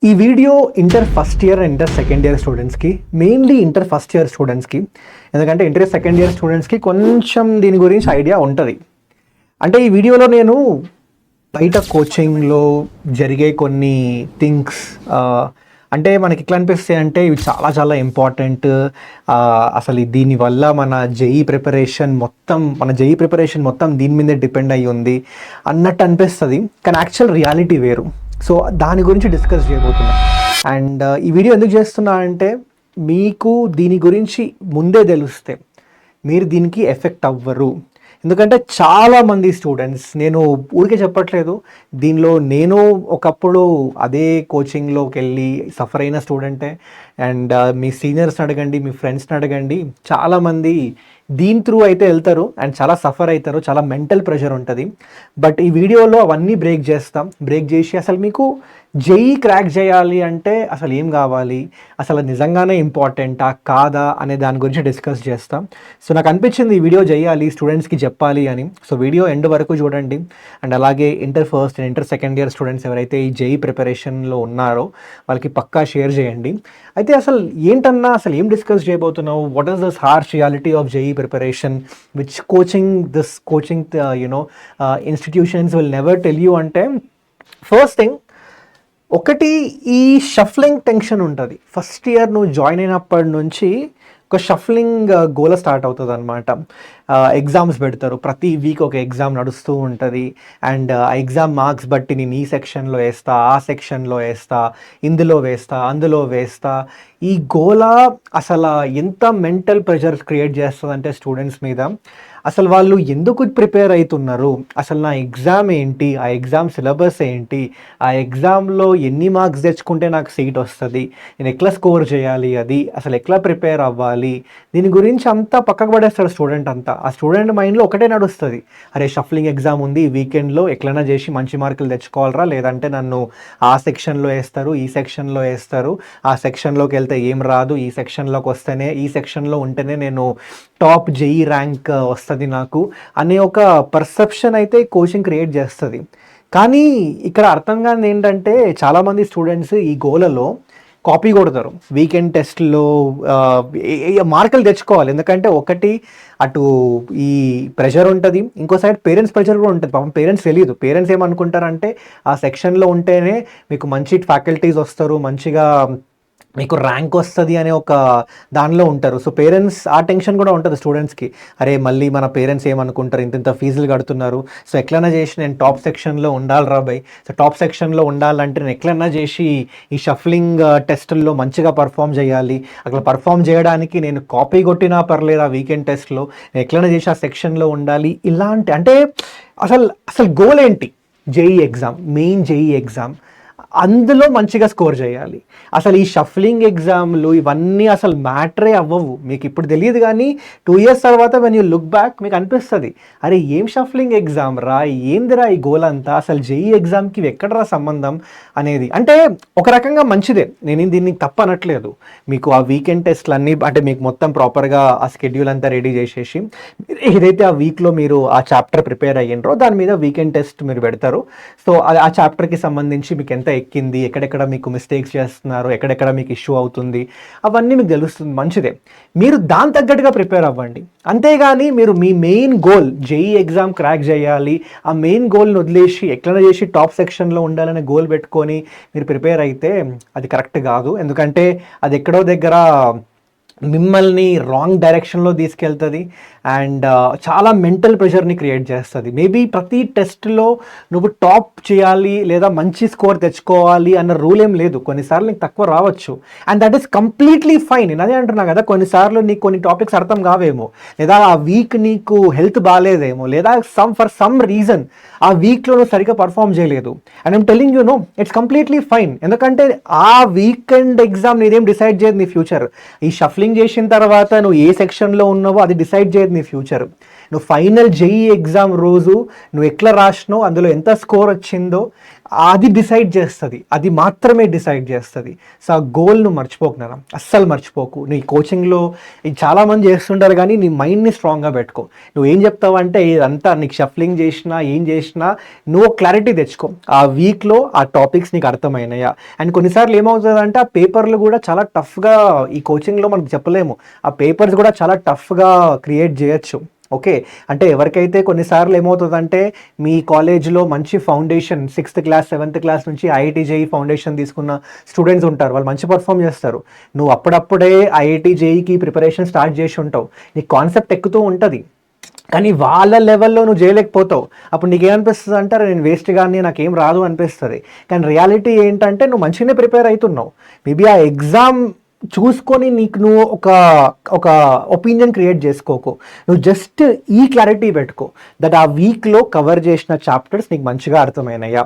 ఈ video inter first year and inter second year స్టూడెంట్స్కి, mainly inter first year స్టూడెంట్స్కి, ఎందుకంటే ఇంటర్ సెకండ్ ఇయర్ స్టూడెంట్స్కి కొంచెం దీని గురించి ఐడియా ఉంటుంది. అంటే ఈ వీడియోలో నేను బయట కోచింగ్లో జరిగే కొన్ని థింగ్స్ అంటే మనకి ఎట్లా అనిపిస్తాయి అంటే ఇవి చాలా చాలా ఇంపార్టెంట్. అసలు దీనివల్ల మన జేఈ ప్రిపరేషన్ మొత్తం దీని మీదే డిపెండ్ అయ్యి ఉంది అన్నట్టు అనిపిస్తుంది. కానీ యాక్చువల్ రియాలిటీ వేరు. సో దాని గురించి డిస్కస్ చేయబోతున్నా. అండ్ ఈ వీడియో ఎందుకు చేస్తున్నా అంటే మీకు దీని గురించి ముందే తెలిస్తే మీరు దీనికి ఎఫెక్ట్ అవ్వరు. ఎందుకంటే చాలామంది స్టూడెంట్స్, నేను ఊరికే చెప్పట్లేదు, దీనిలో నేను ఒకప్పుడు అదే కోచింగ్లోకి వెళ్ళి సఫర్ అయిన స్టూడెంటే. అండ్ మీ సీనియర్స్ని అడగండి, మీ ఫ్రెండ్స్ని అడగండి, చాలామంది దీని త్రూ అయితే వెళ్తారు అండ్ చాలా సఫర్ అవుతారు, చాలా మెంటల్ ప్రెషర్ ఉంటుంది. బట్ ఈ వీడియోలో అవన్నీ బ్రేక్ చేసి అసలు మీకు జేఈ క్రాక్ చేయాలి అంటే అసలు ఏం కావాలి, అసలు నిజంగానే ఇంపార్టెంటా కాదా అనే దాని గురించి డిస్కస్ చేస్తాం. సో నాకు అనిపించింది ఈ వీడియో చేయాలి, స్టూడెంట్స్కి చెప్పాలి అని. సో వీడియో ఎండ్ వరకు చూడండి. అండ్ అలాగే inter first and inter second year students ఎవరైతే ఈ జేఈ ప్రిపరేషన్లో ఉన్నారో వాళ్ళకి పక్కా షేర్ చేయండి. అయితే అసలు ఏంటన్నా, అసలు ఏం డిస్కస్ చేయబోతున్నావు, what is this harsh reality of JEE preparation which coaching institutions will never tell you అంటే, ఫస్ట్ థింగ్ ఒకటి, ఈ షఫ్లింగ్ టెన్షన్ ఉంటుంది. ఫస్ట్ ఇయర్ నువ్వు జాయిన్ అయినప్పటి నుంచి ఒక షఫ్లింగ్ గోల స్టార్ట్ అవుతుంది అనమాట. ఎగ్జామ్స్ పెడతారు, ప్రతి వీక్ ఒక ఎగ్జామ్ నడుస్తూ ఉంటుంది. అండ్ ఆ ఎగ్జామ్ మార్క్స్ బట్టి నేను ఈ సెక్షన్లో వేస్తా, ఆ సెక్షన్లో వేస్తా, ఇందులో వేస్తా, అందులో వేస్తా. ఈ గోల అసలు ఎంత మెంటల్ ప్రెషర్ క్రియేట్ చేస్తుంది అంటే స్టూడెంట్స్ మీద. అసలు వాళ్ళు ఎందుకు ప్రిపేర్ అవుతున్నారు, అసలు నా ఎగ్జామ్ ఏంటి, ఆ ఎగ్జామ్ సిలబస్ ఏంటి, ఆ ఎగ్జామ్లో ఎన్ని మార్క్స్ తెచ్చుకుంటే నాకు సీట్ వస్తుంది, నేను ఎట్లా స్కోర్ చేయాలి, అది అసలు ఎట్లా ప్రిపేర్ అవ్వాలి, దీని గురించి అంతా పక్కకు పడేస్తాడు స్టూడెంట్ అంతా. ఆ స్టూడెంట్ మైండ్లో ఒకటే నడుస్తుంది, అరే షఫ్లింగ్ ఎగ్జామ్ ఉంది, ఈ వీకెండ్లో ఎట్లైనా చేసి మంచి మార్కులు తెచ్చుకోవాలరా, లేదంటే నన్ను ఆ సెక్షన్లో వేస్తారు, ఈ సెక్షన్లో వేస్తారు, ఆ సెక్షన్లోకి వెళ్తే ఏం రాదు, ఈ సెక్షన్లోకి వస్తేనే, ఈ సెక్షన్లో ఉంటేనే నేను టాప్ జేఈ ర్యాంక్ వస్తుంది నాకు అనే ఒక పర్సెప్షన్ అయితే కోచింగ్ క్రియేట్ చేస్తుంది. కానీ ఇక్కడ అర్థం కాని ఏంటంటే చాలామంది స్టూడెంట్స్ ఈ గోలలో కాపీ కొడతారు. వీకెండ్ టెస్ట్లో మార్కులు తెచ్చుకోవాలి, ఎందుకంటే ఒకటి అటు ఈ ప్రెషర్ ఉంటుంది, ఇంకో సైడ్ పేరెంట్స్ ప్రెషర్ కూడా ఉంటుంది. పాపం పేరెంట్స్ తెలియదు, పేరెంట్స్ ఏమనుకుంటారంటే ఆ సెక్షన్లో ఉంటేనే మీకు మంచి ఫ్యాకల్టీస్ వస్తారు, మంచిగా మీకు ర్యాంక్ వస్తుంది అనే ఒక దానిలో ఉంటారు. సో పేరెంట్స్ ఆ టెన్షన్ కూడా ఉంటుంది స్టూడెంట్స్కి, అరే మళ్ళీ మన పేరెంట్స్ ఏమనుకుంటారు, ఇంత ఫీజులు కడుతున్నారు, సో ఎట్లన్నా చేసి నేను టాప్ సెక్షన్లో ఉండాలి రాబాయ్, సో టాప్ సెక్షన్లో ఉండాలంటే నేను ఎట్లన్నా చేసి ఈ షఫ్లింగ్ టెస్టుల్లో మంచిగా పర్ఫామ్ చేయాలి, అట్లా పర్ఫామ్ చేయడానికి నేను కాపీ కొట్టినా పర్లేదు ఆ వీకెండ్ టెస్ట్లో, నేను ఎట్లన్నా చేసి ఆ సెక్షన్లో ఉండాలి. ఇలాంటి అంటే అసలు గోల్ ఏంటి, JEE exam, main JEE exam, అందులో మంచిగా స్కోర్ చేయాలి. అసలు ఈ షఫ్లింగ్ ఎగ్జామ్లు ఇవన్నీ అసలు మ్యాటరే అవ్వవు. మీకు ఇప్పుడు తెలియదు, కానీ 2 years తర్వాత వెన్ యూ లుక్ బ్యాక్ మీకు అనిపిస్తుంది, అరే ఏం షఫ్లింగ్ ఎగ్జామ్ రా, ఏందిరా ఈ గోల్ అంతా, అసలు జేఈ ఎగ్జామ్కి ఎక్కడరా సంబంధం అనేది. అంటే ఒక రకంగా మంచిదే, నేను దీన్ని తప్పు అనట్లేదు. మీకు ఆ వీకెండ్ టెస్ట్లు అన్నీ అంటే మీకు మొత్తం ప్రాపర్గా ఆ స్కెడ్యూల్ అంతా రెడీ చేసేసి ఏదైతే ఆ వీక్లో మీరు ఆ చాప్టర్ ప్రిపేర్ అయ్యిండ్రో దాని మీద వీకెండ్ టెస్ట్ మీరు పెడతారు. సో ఆ చాప్టర్కి సంబంధించి మీకు ఎంత ఎక్కింది, ఎక్కడెక్కడ మీకు మిస్టేక్స్ చేస్తున్నారు, ఎక్కడెక్కడ మీకు ఇష్యూ అవుతుంది, అవన్నీ మీకు తెలుస్తుంది, మంచిదే. మీరు దాని తగ్గట్టుగా ప్రిపేర్ అవ్వండి. అంతేగాని మీరు మీ main goal JEE exam crack చేయాలి, ఆ మెయిన్ గోల్ని వదిలేసి ఎట్లైనా చేసి టాప్ సెక్షన్లో ఉండాలనే గోల్ పెట్టుకొని మీరు ప్రిపేర్ అయితే అది కరెక్ట్ కాదు. ఎందుకంటే అది ఎక్కడో దగ్గర మిమ్మల్ని రాంగ్ డైరెక్షన్లో తీసుకెళ్తుంది అండ్ చాలా మెంటల్ ప్రెషర్ని క్రియేట్ చేస్తుంది. మేబీ ప్రతి టెస్ట్లో నువ్వు టాప్ చేయాలి లేదా మంచి స్కోర్ తెచ్చుకోవాలి అన్న రూల్ ఏం లేదు. కొన్నిసార్లు నీకు తక్కువ రావచ్చు and that is completely fine. నేను అదే అంటున్నా కదా, కొన్నిసార్లు నీకు కొన్ని టాపిక్స్ అర్థం కావేమో, లేదా ఆ వీక్ నీకు హెల్త్ బాగాలేదేమో, లేదా ఫర్ సమ్ రీజన్ ఆ వీక్లో నువ్వు సరిగ్గా పర్ఫామ్ చేయలేదు. And I'm telling you know, it's completely fine. ఎందుకంటే ఆ వీకెండ్ ఎగ్జామ్ నీదేం డిసైడ్ చేయదు నీ ఫ్యూచర్. ఈ షఫ్లింగ్ చేసిన తర్వాత నువ్వు ఏ సెక్షన్లో ఉన్నావో అది డిసైడ్ చేయదు నీ ఫ్యూచర్. నువ్వు ఫైనల్ జేఈ ఎగ్జామ్ రోజు నువ్వు ఎట్లా రాసినావు, అందులో ఎంత స్కోర్ వచ్చిందో అది డిసైడ్ చేస్తుంది, అది మాత్రమే డిసైడ్ చేస్తుంది. సో ఆ గోల్ను మర్చిపోకు నాన్న, అస్సలు మర్చిపోకు. నీ కోచింగ్లో ఇది చాలామంది చేస్తుంటారు కానీ నీ మైండ్ని స్ట్రాంగ్గా పెట్టుకో. నువ్వు ఏం చెప్తావు అంటే ఇదంతా నీకు షఫ్లింగ్ చేసినా ఏం చేసినా నువ్వు క్లారిటీ తెచ్చుకో. ఆ వీక్లో ఆ టాపిక్స్ నీకు అర్థమైనాయా. అండ్ కొన్నిసార్లు ఏమవుతుందంటే ఆ పేపర్లు కూడా చాలా టఫ్గా, ఈ కోచింగ్లో మనకు చెప్పలేము, ఆ పేపర్స్ కూడా చాలా టఫ్గా క్రియేట్ చేయొచ్చు. ఓకే, అంటే ఎవరికైతే కొన్నిసార్లు ఏమవుతుందంటే మీ కాలేజ్లో మంచి foundation 6th class 7th class నుంచి ఐఐటీ జేఈ ఫౌండేషన్ తీసుకున్న స్టూడెంట్స్ ఉంటారు, వాళ్ళు మంచి పర్ఫామ్ చేస్తారు. నువ్వు అప్పుడప్పుడే ఐఐటీ జేఈకి ప్రిపరేషన్ స్టార్ట్ చేసి ఉంటావు, నీకు కాన్సెప్ట్ ఎక్కుతూ ఉంటుంది, కానీ వాళ్ళ లెవెల్లో నువ్వు చేయలేకపోతావు. అప్పుడు నీకేమనిపిస్తుంది అంటే నేను వేస్ట్ కానీ నాకేం రాదు అనిపిస్తుంది. కానీ రియాలిటీ ఏంటంటే నువ్వు మంచిగానే ప్రిపేర్ అవుతున్నావు. మేబీ ఆ ఎగ్జామ్ చూసుకొని నీకు నువ్వు ఒక ఒక ఒపీనియన్ క్రియేట్ చేసుకోకు. నువ్వు జస్ట్ ఈ క్లారిటీ పెట్టుకో దట్ ఆ వీక్లో కవర్ చేసిన చాప్టర్స్ నీకు మంచిగా అర్థమైనాయా.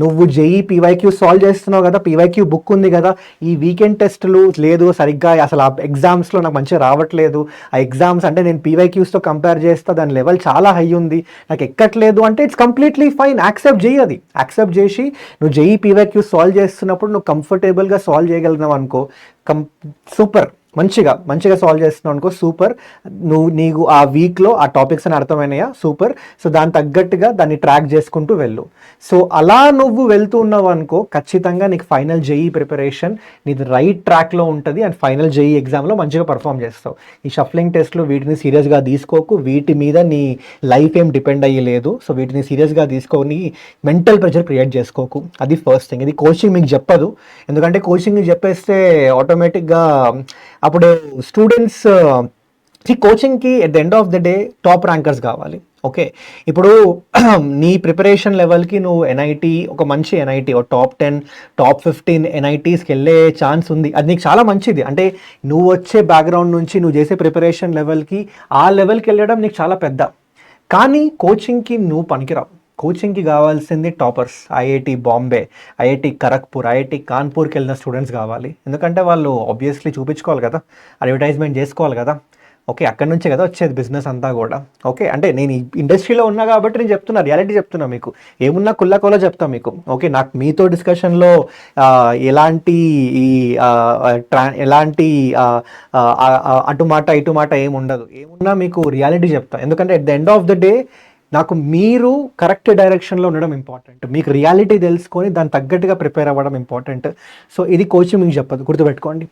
నువ్వు జేఈ పీవైక్యూ సాల్వ్ చేస్తున్నావు కదా, పీవైక్యూ బుక్ ఉంది కదా, ఈ వీకెండ్ టెస్టులు లేదు సరిగ్గా, అసలు ఆ ఎగ్జామ్స్లో నాకు మంచిగా రావట్లేదు, ఆ ఎగ్జామ్స్ అంటే నేను పీవైక్యూస్తో కంపేర్ చేస్తా దాని లెవెల్ చాలా హై ఉంది, నాకు ఎక్కట్లేదు అంటే ఇట్స్ కంప్లీట్లీ ఫైన్, యాక్సెప్ట్ చేయి. అది యాక్సెప్ట్ చేసి నువ్వు జేఈ పీవైక్యూ సాల్వ్ చేస్తున్నప్పుడు నువ్వు కంఫర్టబుల్గా సాల్వ్ చేయగలిగినావు అనుకో, సూపర్, మంచిగా సాల్వ్ చేస్తున్నావు అనుకో, సూపర్. నీకు ఆ వీక్లో ఆ టాపిక్స్ అని అర్థమైనాయా, సూపర్. సో దాని తగ్గట్టుగా దాన్ని ట్రాక్ చేసుకుంటూ వెళ్ళు. సో అలా నువ్వు వెళ్తూ ఉన్నావు అనుకో, ఖచ్చితంగా నీకు ఫైనల్ జేఈ ప్రిపరేషన్ నీది రైట్ ట్రాక్లో ఉంటుంది అండ్ ఫైనల్ జేఈ ఎగ్జామ్లో మంచిగా పర్ఫామ్ చేస్తావు. ఈ షఫ్లింగ్ టెస్ట్లు వీటిని సీరియస్గా తీసుకోకు, వీటి మీద నీ లైఫ్ ఏం డిపెండ్ అయ్యలేదు. సో వీటిని సీరియస్గా తీసుకొని మెంటల్ ప్రెషర్ క్రియేట్ చేసుకోకు, అది ఫస్ట్ థింగ్. ఇది కోచింగ్ మీకు చెప్పదు, ఎందుకంటే కోచింగ్ చెప్పేస్తే ఆటోమేటిక్గా అప్పుడు స్టూడెంట్స్ కోచింగ్కి at the end of the day top rankers కావాలి. ఓకే, ఇప్పుడు నీ ప్రిపరేషన్ లెవెల్కి నువ్వు ఎన్ఐటీ, ఒక మంచి ఎన్ఐటీ, ఒక టాప్ 10 టాప్ 15 ఎన్ఐటీస్కి వెళ్ళే ఛాన్స్ ఉంది. అది నీకు చాలా మంచిది. అంటే నువ్వు వచ్చే బ్యాక్గ్రౌండ్ నుంచి నువ్వు చేసే ప్రిపరేషన్ లెవెల్కి ఆ లెవెల్కి వెళ్ళడం నీకు చాలా పెద్ద. కానీ కోచింగ్కి నువ్వు పనికిరావు. కోచింగ్కి కావాల్సింది toppers, IIT Bombay, IIT Kharagpur, IIT కాన్పూర్కి వెళ్ళిన స్టూడెంట్స్ కావాలి. ఎందుకంటే వాళ్ళు ఆబ్వియస్లీ చూపించుకోవాలి కదా, అడ్వర్టైజ్మెంట్ చేసుకోవాలి కదా. ఓకే, అక్కడ నుంచే కదా వచ్చేది బిజినెస్ అంతా కూడా. ఓకే, అంటే నేను ఈ ఇండస్ట్రీలో ఉన్నా కాబట్టి నేను చెప్తున్నా, రియాలిటీ చెప్తున్నా మీకు, ఏమున్నా కుల్లకోలో చెప్తా మీకు. ఓకే, నాకు మీతో డిస్కషన్లో ఎలాంటి అటు మాట ఇటు మాట ఏముండదు, ఏమున్నా మీకు రియాలిటీ చెప్తా. ఎందుకంటే at the end of the day నాకు మీరు కరెక్ట్ డైరెక్షన్లో ఉండడం ఇంపార్టెంట్, మీకు రియాలిటీ తెలుసుకొని దాని తగ్గట్టుగా ప్రిపేర్ అవ్వడం ఇంపార్టెంట్. సో ఇది కోచింగ్ మీకు చెప్పదు, గుర్తుపెట్టుకోండి.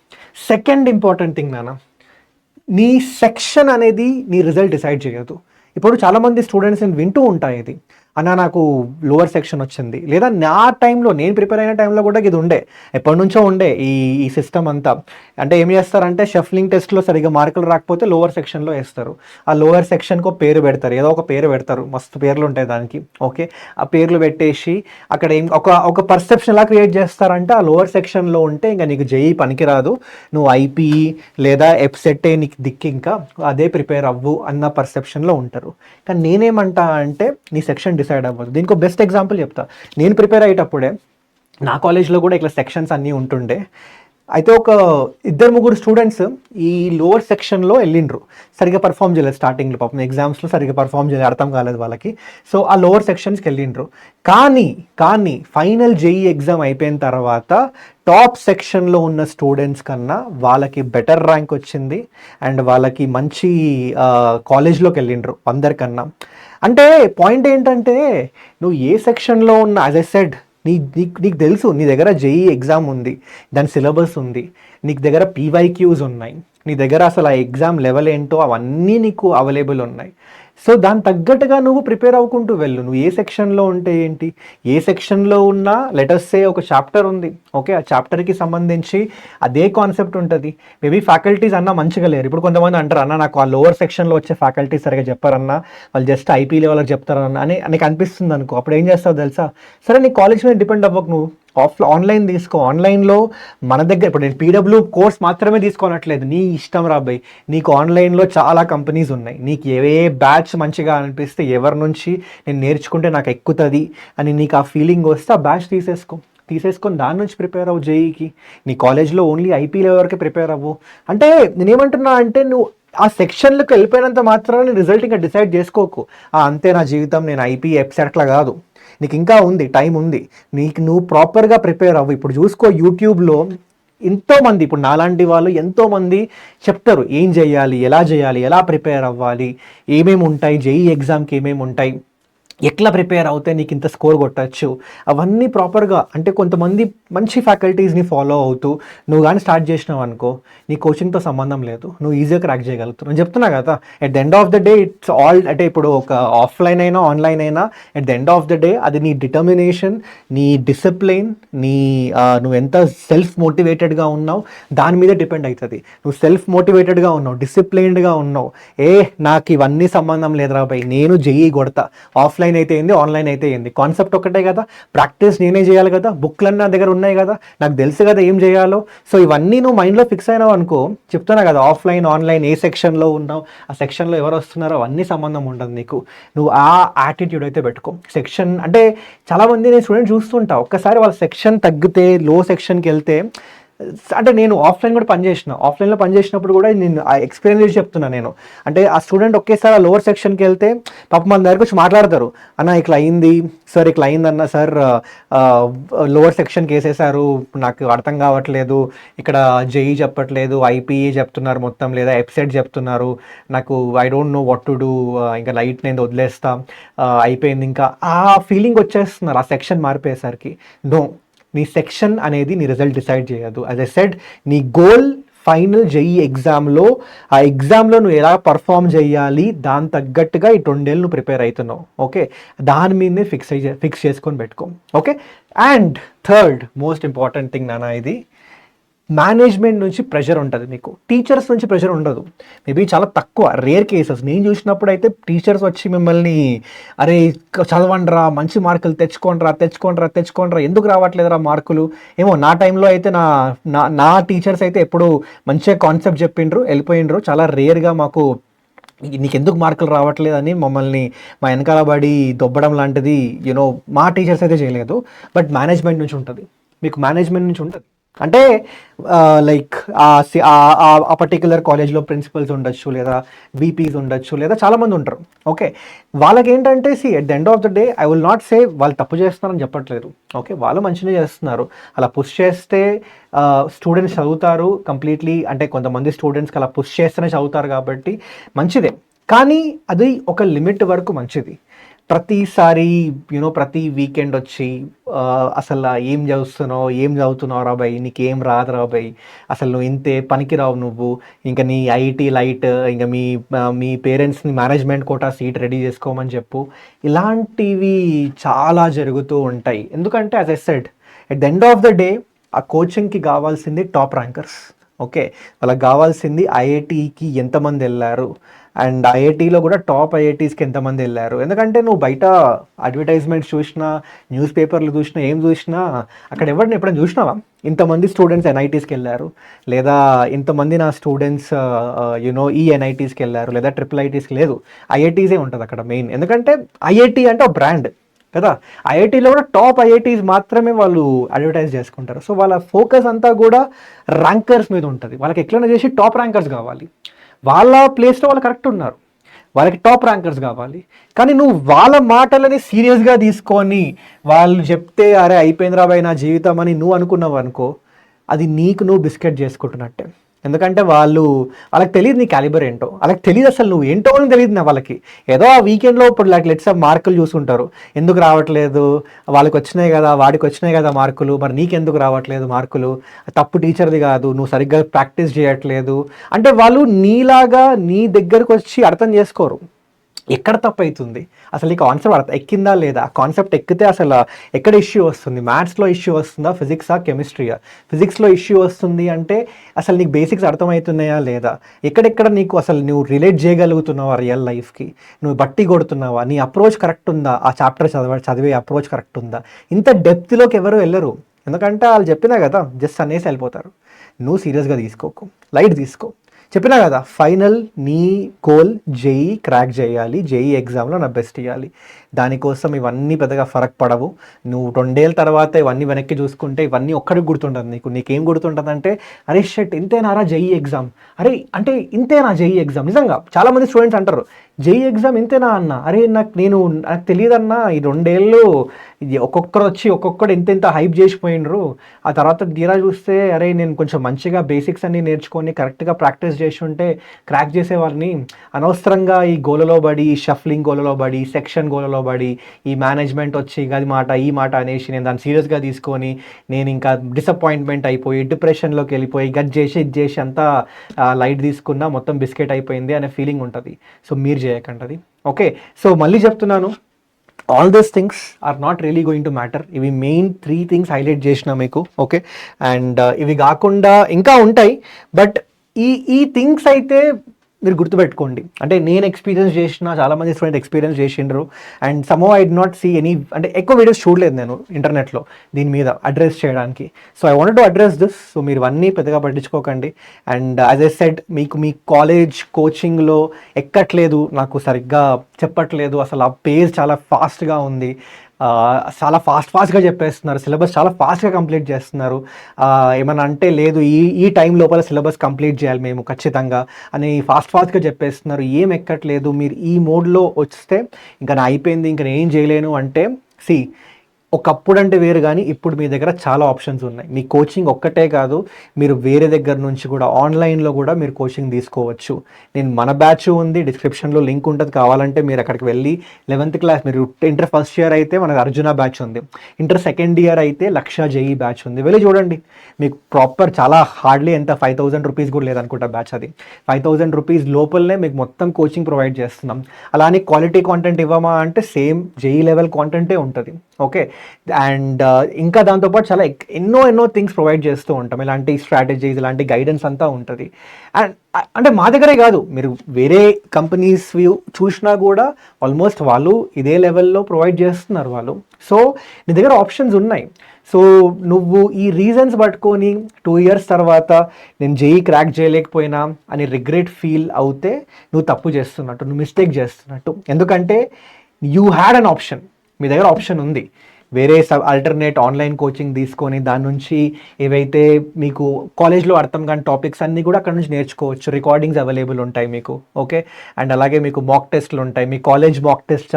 సెకండ్ ఇంపార్టెంట్ థింగ్ నాన్న, నీ సెక్షన్ అనేది నీ రిజల్ట్ డిసైడ్ చేయదు. ఇప్పుడు చాలామంది స్టూడెంట్స్ నేను వింటూ ఉంటాయి, ఇది అన్న నాకు లోవర్ సెక్షన్ వచ్చింది, లేదా నా టైంలో నేను ప్రిపేర్ అయిన టైంలో కూడా ఇది ఉండే, ఎప్పటి నుంచో ఉండే ఈ సిస్టమ్ అంతా. అంటే ఏం చేస్తారంటే షఫ్లింగ్ టెస్ట్లో సరిగ్గా మార్కులు రాకపోతే లోవర్ సెక్షన్లో వేస్తారు, ఆ లోవర్ సెక్షన్కి ఒక పేరు పెడతారు, ఏదో ఒక పేరు పెడతారు, మస్తు పేర్లు ఉంటాయి దానికి. ఓకే, ఆ పేర్లు పెట్టేసి అక్కడ ఏం ఒక పర్సెప్షన్ ఎలా క్రియేట్ చేస్తారంటే ఆ లోవర్ సెక్షన్లో ఉంటే ఇంకా నీకు జేఈ పనికిరాదు, నువ్వు ఐపీఈ లేదా ఎఫ్సెట్ఏ నీకు దిక్కు, ఇంకా అదే ప్రిపేర్ అవ్వు అన్న పర్సెప్షన్లో ఉంటారు. కానీ నేనేమంటా అంటే నీ సెక్షన్ డిసైడ్ అవ్వదు. దీనికి బెస్ట్ ఎగ్జాంపుల్ చెప్తా. నేను ప్రిపేర్ అయ్యేటప్పుడే నా కాలేజ్లో కూడా ఇట్లా సెక్షన్స్ అన్నీ ఉంటుండే. అయితే ఒక 2-3 స్టూడెంట్స్ ఈ లోవర్ సెక్షన్లో వెళ్ళిండ్రు, సరిగ్గా పర్ఫామ్ చేయలేదు స్టార్టింగ్లో, పాపం ఎగ్జామ్స్లో సరిగ్గా పర్ఫామ్ చేయలేదు, అర్థం కాలేదు వాళ్ళకి. సో ఆ లోవర్ సెక్షన్స్కి వెళ్ళిండ్రు. కానీ ఫైనల్ జేఈ ఎగ్జామ్ అయిపోయిన తర్వాత టాప్ సెక్షన్లో ఉన్న స్టూడెంట్స్ కన్నా వాళ్ళకి బెటర్ ర్యాంక్ వచ్చింది అండ్ వాళ్ళకి మంచి కాలేజ్లోకి వెళ్ళిండ్రు అందరికన్నా. అంటే పాయింట్ ఏంటంటే నువ్వు ఏ సెక్షన్లో ఉన్న, యాజ్ ఐ సెడ్, నీకు తెలుసు నీ దగ్గర జేఈ ఎగ్జామ్ ఉంది, దాని సిలబస్ ఉంది, నీకు దగ్గర పీవైక్యూస్ ఉన్నాయి, నీ దగ్గర అసలు ఆ ఎగ్జామ్ లెవెల్ ఏంటో అవన్నీ నీకు అవైలబుల్ ఉన్నాయి. సో దాని తగ్గట్టుగా నువ్వు ప్రిపేర్ అవ్వుకుంటూ వెళ్ళు. నువ్వు ఏ సెక్షన్లో ఉంటే ఏంటి, ఏ సెక్షన్లో ఉన్నా లెటర్స్ సే ఒక చాప్టర్ ఉంది, ఓకే, ఆ చాప్టర్కి సంబంధించి అదే కాన్సెప్ట్ ఉంటుంది. మేబీ ఫ్యాకల్టీస్ అన్న మంచిగా లేరు. ఇప్పుడు కొంతమంది అంటారు, అన్న నాకు ఆ లోవర్ సెక్షన్లో వచ్చే ఫ్యాకల్టీస్ సరిగా చెప్పారన్నా, వాళ్ళు జస్ట్ ఐపీ లెవెల్కి చెప్తారన్న అని నీకు అనిపిస్తుంది అనుకో. అప్పుడు ఏం చేస్తావు తెలుసా, సరే నీ కాలేజ్ మీద డిపెండ్ అవ్వకు, నువ్వు ఆన్లైన్ తీసుకో. ఆన్లైన్లో మన దగ్గర ఇప్పుడు నేను పీడబ్ల్యూ కోర్స్ మాత్రమే తీసుకోనట్లేదు, నీ ఇష్టం రాబాయి, నీకు ఆన్లైన్లో చాలా కంపెనీస్ ఉన్నాయి, నీకు ఏ బ్యాచ్ మంచిగా అనిపిస్తే, ఎవరి నుంచి నేను నేర్చుకుంటే నాకు ఎక్కుతుంది అని నీకు ఆ ఫీలింగ్ వస్తే ఆ బ్యాచ్ తీసేసుకొని దాని నుంచి ప్రిపేర్ అవ్వు జేఈకి. నీ కాలేజ్లో ఓన్లీ ఐపీ లెవెల్కి ప్రిపేర్ అవ్వు. అంటే నేనేమంటున్నా అంటే నువ్వు ఆ సెక్షన్లకు వెళ్ళిపోయినంత మాత్రాన రిజల్ట్ ఇంకా డిసైడ్ చేసుకోకు, అంతే నా జీవితం, నేను ఐపీ ఎఫ్సెట్లా కాదు. నీకు ఇంకా ఉంది, టైం ఉంది. నువ్వు ప్రాపర్గా ప్రిపేర్ అవ్వు. ఇప్పుడు చూసుకో యూట్యూబ్లో ఎంతోమంది, ఇప్పుడు నాలాంటి వాళ్ళు ఎంతోమంది చెప్తారు ఏం చేయాలి, ఎలా ప్రిపేర్ అవ్వాలి, ఏమేమి ఉంటాయి, జేఈ ఎగ్జామ్కి ఏమేమి ఉంటాయి, ఎట్లా ప్రిపేర్ అవుతే నీకు ఇంత స్కోర్ కొట్టచ్చు, అవన్నీ ప్రాపర్గా. అంటే కొంతమంది మంచి ఫ్యాకల్టీస్ని ఫాలో అవుతూ నువ్వు కానీ స్టార్ట్ చేసినావు అనుకో, నీ కోచింగ్తో సంబంధం లేదు, నువ్వు ఈజీగా క్రాక్ చేయగలుగుతావు. నేను చెప్తున్నా కదా, at the end of the day it's all, అంటే ఇప్పుడు ఒక ఆఫ్లైన్ అయినా ఆన్లైన్ అయినా at the end of the day అది నీ డిటర్మినేషన్, నీ డిసిప్లిన్, నువ్వు ఎంత సెల్ఫ్ మోటివేటెడ్గా ఉన్నావు దాని మీద డిపెండ్ అవుతుంది. నువ్వు సెల్ఫ్ మోటివేటెడ్గా ఉన్నావు, డిసిప్లైన్డ్గా ఉన్నావు, నాకు ఇవన్నీ సంబంధం లేదురా భయ్, నేను జేఈ కొడతా, ఆఫ్లైన్ అయితే ఏంది, ఆన్లైన్ అయితే ఏంది, కాన్సెప్ట్ ఒకటే కదా, ప్రాక్టీస్ నేనే చేయాలి కదా, బుక్లన్నీ నా దగ్గర ఉన్నాయి కదా, నాకు తెలుసు కదా ఏం చేయాలో. సో ఇవన్నీ నువ్వు మైండ్లో ఫిక్స్ అయినావు అనుకో, చెప్తున్నా కదా, ఆఫ్లైన్ ఆన్లైన్ ఏ సెక్షన్లో ఉన్నావు, ఆ సెక్షన్లో ఎవరు వస్తున్నారో అవన్నీ సంబంధం ఉండదు నీకు. నువ్వు ఆ యాటిట్యూడ్ అయితే పెట్టుకో. సెక్షన్ అంటే చాలామంది నేను స్టూడెంట్ చూస్తుంటా, ఒక్కసారి వాళ్ళ సెక్షన్ తగ్గితే లో సెక్షన్కి వెళ్తే, అంటే నేను ఆఫ్లైన్ కూడా ఆఫ్లైన్లో పనిచేసినప్పుడు కూడా నేను ఆ ఎక్స్పీరియన్స్ చేసి చెప్తున్నా నేను. అంటే ఆ స్టూడెంట్ ఒకేసారి ఆ లోవర్ సెక్షన్కి వెళ్తే పాపం మన దగ్గరకు వచ్చి మాట్లాడతారు, అన్న ఇట్లా అయింది సార్, ఇట్లా అయిందన్న సార్, లోవర్ సెక్షన్కి వేసేసారు, నాకు అర్థం కావట్లేదు, ఇక్కడ జేఈ చెప్పట్లేదు, ఐపీఈ చెప్తున్నారు మొత్తం, లేదా ఎప్సెట్ చెప్తున్నారు, నాకు I don't know what to do, ఇంకా లైట్ నేను వదిలేస్తా, అయిపోయింది, ఇంకా ఆ ఫీలింగ్ వచ్చేస్తున్నారు ఆ సెక్షన్ మారిపోయేసరికి. నో, నీ సెక్షన్ అనేది నీ రిజల్ట్ డిసైడ్ చేయదు. యాజ్ ఐ సెడ్, నీ గోల్ ఫైనల్ జేఈ ఎగ్జామ్లో, ఆ ఎగ్జామ్లో నువ్వు ఎలా పర్ఫామ్ చేయాలి, దాని తగ్గట్టుగా ఈ 2 ఏళ్ళు నువ్వు ప్రిపేర్ అవుతున్నావు. ఓకే, దాని మీదనే ఫిక్స్ చేసుకొని పెట్టుకో. Okay, and third most important thing నాన్న, ఇది మేనేజ్మెంట్ నుంచి ప్రెషర్ ఉంటుంది మీకు, టీచర్స్ నుంచి ప్రెషర్ ఉండదు. మేబీ చాలా తక్కువ, రేర్ కేసెస్. నేను చూసినప్పుడు అయితే టీచర్స్ వచ్చి మిమ్మల్ని, అరే చదవండిరా, మంచి మార్కులు తెచ్చుకోండిరా, ఎందుకు రావట్లేదురా మార్కులు, ఏమో నా టైంలో అయితే నా టీచర్స్ అయితే ఎప్పుడు మంచిగా కాన్సెప్ట్ చెప్పిండ్రు, వెళ్ళిపోయిండ్రు. చాలా రేర్గా మాకు నీకెందుకు మార్కులు రావట్లేదని మమ్మల్ని మా వెనకాల పడి దొబ్బడం లాంటిది మా టీచర్స్ అయితే చేయలేదు. బట్ మేనేజ్మెంట్ నుంచి ఉంటుంది, మీకు మేనేజ్మెంట్ నుంచి ఉంటుంది. అంటే లైక్ ఆ పర్టిక్యులర్ కాలేజ్లో ప్రిన్సిపల్స్ ఉండొచ్చు, లేదా వీపీస్ ఉండొచ్చు, లేదా చాలామంది ఉంటారు. ఓకే, వాళ్ళకి ఏంటంటే at the end of the day I will not say వాళ్ళు తప్పు చేస్తున్నారని చెప్పట్లేదు. ఓకే, వాళ్ళు మంచిగా చేస్తున్నారు. అలా పుష్ చేస్తే స్టూడెంట్స్ చదువుతారు కంప్లీట్లీ, అంటే కొంతమంది స్టూడెంట్స్కి అలా పుష్ చేస్తేనే చదువుతారు కాబట్టి మంచిదే. కానీ అది ఒక లిమిట్ వరకు మంచిది. ప్రతిసారి ప్రతి వీకెండ్ వచ్చి అసలు ఏం చదువుతున్నావు రాబాయ్, నీకేం రాదు రాబాయ్, అసలు నువ్వు ఇంతే పనికిరావు నువ్వు, ఇంకా నీ ఐఐటీ లైట్, ఇంకా మీ పేరెంట్స్ని మేనేజ్మెంట్ కోటా సీట్ రెడీ చేసుకోమని చెప్పు, ఇలాంటివి చాలా జరుగుతూ ఉంటాయి. ఎందుకంటే as I said, at the end of the day ఆ కోచింగ్కి కావాల్సింది టాప్ ర్యాంకర్స్. ఓకే, వాళ్ళకి కావాల్సింది ఐఐటీకి ఎంతమంది వెళ్ళారు, అండ్ ఐఐటీలో కూడా టాప్ ఐఐటీస్కి ఎంతమంది వెళ్ళారు. ఎందుకంటే నువ్వు బయట అడ్వర్టైజ్మెంట్స్ చూసినా, న్యూస్ పేపర్లు చూసినా, ఏం చూసినా, అక్కడ ఎవరిని ఎప్పుడైనా చూసినావా ఇంతమంది స్టూడెంట్స్ ఎన్ఐటీస్కి వెళ్ళారు, లేదా ఇంతమంది నా స్టూడెంట్స్ ఈ ఎన్ఐటీస్కి వెళ్ళారు, లేదా ట్రిపుల్ ఐటీస్కి లేదు, ఐఐటీసే ఉంటుంది అక్కడ మెయిన్. ఎందుకంటే ఐఐటీ అంటే ఒక బ్రాండ్ కదా, ఐఐటీలో కూడా టాప్ ఐఐటీస్ మాత్రమే వాళ్ళు అడ్వర్టైజ్ చేసుకుంటారు. సో వాళ్ళ ఫోకస్ అంతా కూడా ర్యాంకర్స్ మీద ఉంటుంది. వాళ్ళకి ఎట్లైనా చేసి టాప్ ర్యాంకర్స్ కావాలి, వాళ్ళ ప్లేస్లో వాళ్ళు కరెక్ట్ ఉన్నారు, వాళ్ళకి టాప్ ర్యాంకర్స్ కావాలి. కానీ నువ్వు వాళ్ళ మాటలని సీరియస్గా తీసుకొని వాళ్ళు చెప్తే అరే అయిపోయింది రాబాయ్ నా జీవితం అని నువ్వు అనుకున్నావు అనుకో, అది నీకు నువ్వు బిస్కెట్ చేసుకుంటున్నట్టే. ఎందుకంటే వాళ్ళకి తెలియదు నీ క్యాలిబర్ ఏంటో, వాళ్ళకి తెలియదు అసలు నువ్వు ఏంటో అని తెలియదు నా వాళ్ళకి. ఏదో ఆ వీకెండ్లో ఇప్పుడు లెట్స్ మార్కులు చూసుకుంటారు, ఎందుకు రావట్లేదు, వాళ్ళకి వచ్చినాయి కదా, వాడికి వచ్చినాయి కదా మార్కులు, మరి నీకెందుకు రావట్లేదు మార్కులు, తప్పు టీచర్ది కాదు, నువ్వు సరిగ్గా ప్రాక్టీస్ చేయట్లేదు అంటే వాళ్ళు నీలాగా నీ దగ్గరకు వచ్చి అర్థం చేసుకోరు ఎక్కడ తప్పు అవుతుంది, అసలు ఈ కాన్సెప్ట్ ఎక్కిందా లేదా, కాన్సెప్ట్ ఎక్కితే అసలు ఎక్కడ ఇష్యూ వస్తుంది, మ్యాథ్స్లో ఇష్యూ వస్తుందా, ఫిజిక్సా కెమిస్ట్రీయా, ఫిజిక్స్లో ఇష్యూ వస్తుంది అంటే అసలు నీకు బేసిక్స్ అర్థమవుతున్నాయా లేదా, ఎక్కడెక్కడ నీకు అసలు నువ్వు రిలేట్ చేయగలుగుతున్నావా రియల్ లైఫ్కి, నువ్వు బట్టి కొడుతున్నావా, నీ అప్రోచ్ కరెక్ట్ ఉందా, ఆ చాప్టర్ చదివే అప్రోచ్ కరెక్ట్ ఉందా. ఇంత డెప్త్లోకి ఎవరు వెళ్ళరు, ఎందుకంటే వాళ్ళు చెప్పినా కదా జస్ట్ అనేసి వెళ్ళిపోతారు. నువ్వు సీరియస్గా తీసుకోకు, లైట్ తీసుకో. చెప్పినా కదా, ఫైనల్ నీ గోల్ జేఈ క్రాక్ చేయాలి, జేఈ ఎగ్జామ్లో నా బెస్ట్ ఇవ్వాలి. దానికోసం ఇవన్నీ పెద్దగా ఫరక్ పడవు. నువ్వు 2 ఏళ్ళ తర్వాత ఇవన్నీ వెనక్కి చూసుకుంటే ఇవన్నీ ఒక్కడికి గుర్తుంటుంది నీకేం గుర్తుంటుంది అంటే, అరే షట్ ఇంతేనారా జేఈ ఎగ్జామ్, అరే అంటే ఇంతేనా జేఈ ఎగ్జామ్. నిజంగా చాలామంది స్టూడెంట్స్ అంటారు జేఈ ఎగ్జామ్ ఇంతేనా అన్న, అరే నాకు తెలియదన్నా ఈ 2 ఏళ్ళు ఒక్కొక్కరు వచ్చి ఒక్కొక్కడు ఎంత హైప్ చేసిపోయినరు, ఆ తర్వాత తీరా చూస్తే అరే నేను కొంచెం మంచిగా బేసిక్స్ అన్నీ నేర్చుకొని కరెక్ట్గా ప్రాక్టీస్ చేసి ఉంటే క్రాక్ చేసేవాళ్ళని, అనవసరంగా ఈ గోలలో పడి, ఈ షఫ్లింగ్ గోలలో పడి, సెక్షన్ గోలలో పడి, ఈ మేనేజ్మెంట్ వచ్చి గది మాట ఈ మాట అనేసి నేను దాన్ని సీరియస్గా తీసుకొని నేను ఇంకా డిసప్పాయింట్మెంట్ అయిపోయి డిప్రెషన్లోకి వెళ్ళిపోయి గది చేసి ఇది చేసి అంతా లైట్ తీసుకున్నా మొత్తం బిస్కెట్ అయిపోయింది అనే ఫీలింగ్ ఉంటుంది. సో మీరు చేయకండి అది. ఓకే, సో మళ్ళీ చెప్తున్నాను, all these things are not really going to matter. ఇవి మెయిన్ 3 థింగ్స్ హైలైట్ చేసిన మీకు. ఓకే, అండ్ ఇవి కాకుండా ఇంకా ఉంటాయి, బట్ ఈ థింగ్స్ అయితే మీరు గుర్తుపెట్టుకోండి. అంటే నేను ఎక్స్పీరియన్స్ చేసిన, చాలామంది స్టూడెంట్ ఎక్స్పీరియన్స్ చేసిండ్రు, and somehow I did not see any, అంటే ఎక్కువ వీడియోస్ చూడలేదు నేను ఇంటర్నెట్లో దీని మీద అడ్రస్ చేయడానికి. So I wanted to address this. So మీరు అన్నీ పెద్దగా పట్టించుకోకండి. అండ్ యాజ్ ఐ సెడ్, మీకు మీ కాలేజ్ కోచింగ్లో ఎక్కట్లేదు, నాకు సరిగ్గా చెప్పట్లేదు, అసలు ఆ పేజ్ చాలా ఫాస్ట్గా ఉంది, చాలా ఫాస్ట్గా చెప్పేస్తున్నారు, సిలబస్ చాలా ఫాస్ట్గా కంప్లీట్ చేస్తున్నారు, ఏమన్నా అంటే లేదు ఈ టైం లోపల సిలబస్ కంప్లీట్ చేయాలి మేము ఖచ్చితంగా అని ఫాస్ట్గా చెప్పేస్తున్నారు, ఏం ఎక్కట్లేదు. మీరు ఈ మోడ్లో వస్తే ఇంకా నా అయిపోయింది, ఇంకా నేను ఏం చేయలేను అంటే, ఒకప్పుడు అంటే వేరు, కానీ ఇప్పుడు మీ దగ్గర చాలా ఆప్షన్స్ ఉన్నాయి. మీ కోచింగ్ ఒక్కటే కాదు, మీరు వేరే దగ్గర నుంచి కూడా ఆన్లైన్లో కూడా మీరు కోచింగ్ తీసుకోవచ్చు. మన బ్యాచ్ ఉంది, డిస్క్రిప్షన్లో లింక్ ఉంటుంది, కావాలంటే మీరు అక్కడికి వెళ్ళి 11th క్లాస్, మీరు ఇంటర్ ఫస్ట్ ఇయర్ అయితే మనకు అర్జున బ్యాచ్ ఉంది, ఇంటర్ సెకండ్ ఇయర్ అయితే లక్ష జేఈ బ్యాచ్ ఉంది, వెళ్ళి చూడండి. మీకు ప్రాపర్ చాలా హార్డ్లీ ఎంత 5,000 రూపీస్ కూడా లేదనుకుంటా బ్యాచ్, అది 5,000 రూపీస్ లోపలనే మీకు మొత్తం కోచింగ్ ప్రొవైడ్ చేస్తున్నాం. అలానే క్వాలిటీ కాంటెంట్ ఇవ్వమా అంటే సేమ్ జేఈ లెవెల్ కాంటెంటే ఉంటుంది. ఓకే, అండ్ ఇంకా దాంతోపాటు చాలా ఎన్నో థింగ్స్ ప్రొవైడ్ చేస్తూ ఉంటాం, ఇలాంటి స్ట్రాటజీస్, ఇలాంటి గైడెన్స్ అంతా ఉంటుంది. అండ్ అంటే మా దగ్గరే కాదు, మీరు వేరే కంపెనీస్ చూసినా కూడా ఆల్మోస్ట్ వాళ్ళు ఇదే లెవెల్లో ప్రొవైడ్ చేస్తున్నారు వాళ్ళు. సో నీ దగ్గర ఆప్షన్స్ ఉన్నాయి. సో నువ్వు ఈ రీజన్స్ పట్టుకొని 2 ఇయర్స్ తర్వాత నేను జేఈ క్రాక్ చేయలేకపోయినా అని రిగ్రెట్ ఫీల్ అవుతే నువ్వు తప్పు చేస్తున్నట్టు, నువ్వు మిస్టేక్ చేస్తున్నట్టు. ఎందుకంటే యూ హ్యాడ్ అన్ ఆప్షన్, మీ దగ్గర ఆప్షన్ ఉంది, వేరే ఆల్టర్నేట్ ఆన్లైన్ కోచింగ్ తీసుకొని దాని నుంచి ఏవైతే మీకు కాలేజ్లో అర్థం కాని టాపిక్స్ అన్నీ కూడా అక్కడ నుంచి నేర్చుకోవచ్చు, రికార్డింగ్స్ అవైలబుల్ ఉంటాయి మీకు. ఓకే, అండ్ అలాగే మీకు మాక్ టెస్ట్లు ఉంటాయి. మీ కాలేజ్ మాక్ టెస్ట్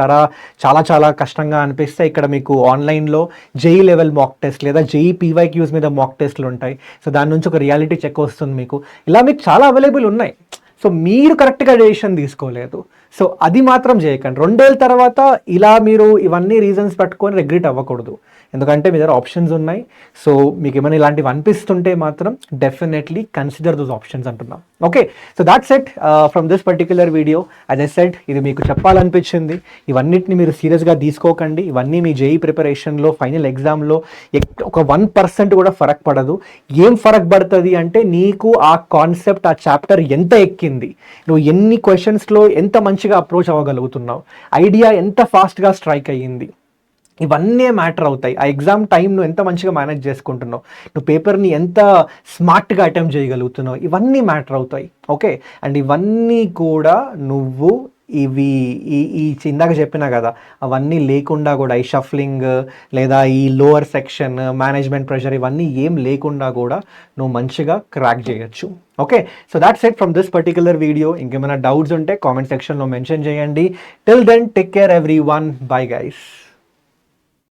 చాలా కష్టంగా అనిపిస్తే ఇక్కడ మీకు ఆన్లైన్లో జేఈ లెవెల్ మాక్ టెస్ట్ లేదా జేఈ పీవైక్యూస్ మీద మాక్ టెస్ట్లు ఉంటాయి. సో దాని నుంచి ఒక రియాలిటీ చెక్ వస్తుంది మీకు. ఇలా మీకు చాలా అవైలబుల్ ఉన్నాయి. సో మీరు కరెక్ట్గా డెసిషన్ తీసుకోలేదు, సో అది మాత్రం చేయకండి. 2 ఏళ్ళ తర్వాత ఇలా మీరు ఇవన్నీ రీజన్స్ పట్టుకొని రిగ్రెట్ అవ్వకూడదు, ఎందుకంటే మీ దగ్గర ఆప్షన్స్ ఉన్నాయి. సో మీకు ఏమైనా ఇలాంటివి అనిపిస్తుంటే మాత్రం డెఫినెట్లీ కన్సిడర్ దోస్ ఆప్షన్స్ అంటున్నాం. Okay, so that's it from this particular video. As I said, ఇది మీకు చెప్పాలనిపించింది. ఇవన్నిటిని మీరు సీరియస్గా తీసుకోకండి. ఇవన్నీ మీ జేఈ ప్రిపరేషన్లో ఫైనల్ ఎగ్జామ్లో ఒక 1% కూడా ఫరక్ పడదు. ఏం ఫరక్ పడుతుంది అంటే, నీకు ఆ కాన్సెప్ట్, ఆ చాప్టర్ ఎంత ఎక్కింది, నువ్వు ఎన్ని క్వశ్చన్స్లో ఎంత మంచిగా అప్రోచ్ అవ్వగలుగుతున్నావు, ఐడియా ఎంత ఫాస్ట్గా స్ట్రైక్ అయ్యింది, ఇవన్నీ మ్యాటర్ అవుతాయి. ఆ ఎగ్జామ్ టైం నువ్వు ఎంత మంచిగా మేనేజ్ చేసుకుంటున్నావు, నువ్వు పేపర్ని ఎంత స్మార్ట్గా అటెంప్ట్ చేయగలుగుతున్నావు, ఇవన్నీ మ్యాటర్ అవుతాయి. ఓకే, అండ్ ఇవన్నీ కూడా నువ్వు ఈ ఇందాక చెప్పినా కదా, అవన్నీ లేకుండా కూడా, ఈ షఫ్లింగ్ లేదా ఈ లోవర్ సెక్షన్ మేనేజ్మెంట్ ప్రెషర్ ఇవన్నీ ఏం లేకుండా కూడా నువ్వు మంచిగా క్రాక్ చేయొచ్చు. Okay, so that's it from this particular video. ఇంకేమైనా డౌట్స్ ఉంటే కామెంట్ సెక్షన్లో మెన్షన్ చేయండి. Till then, take care everyone. Bye guys.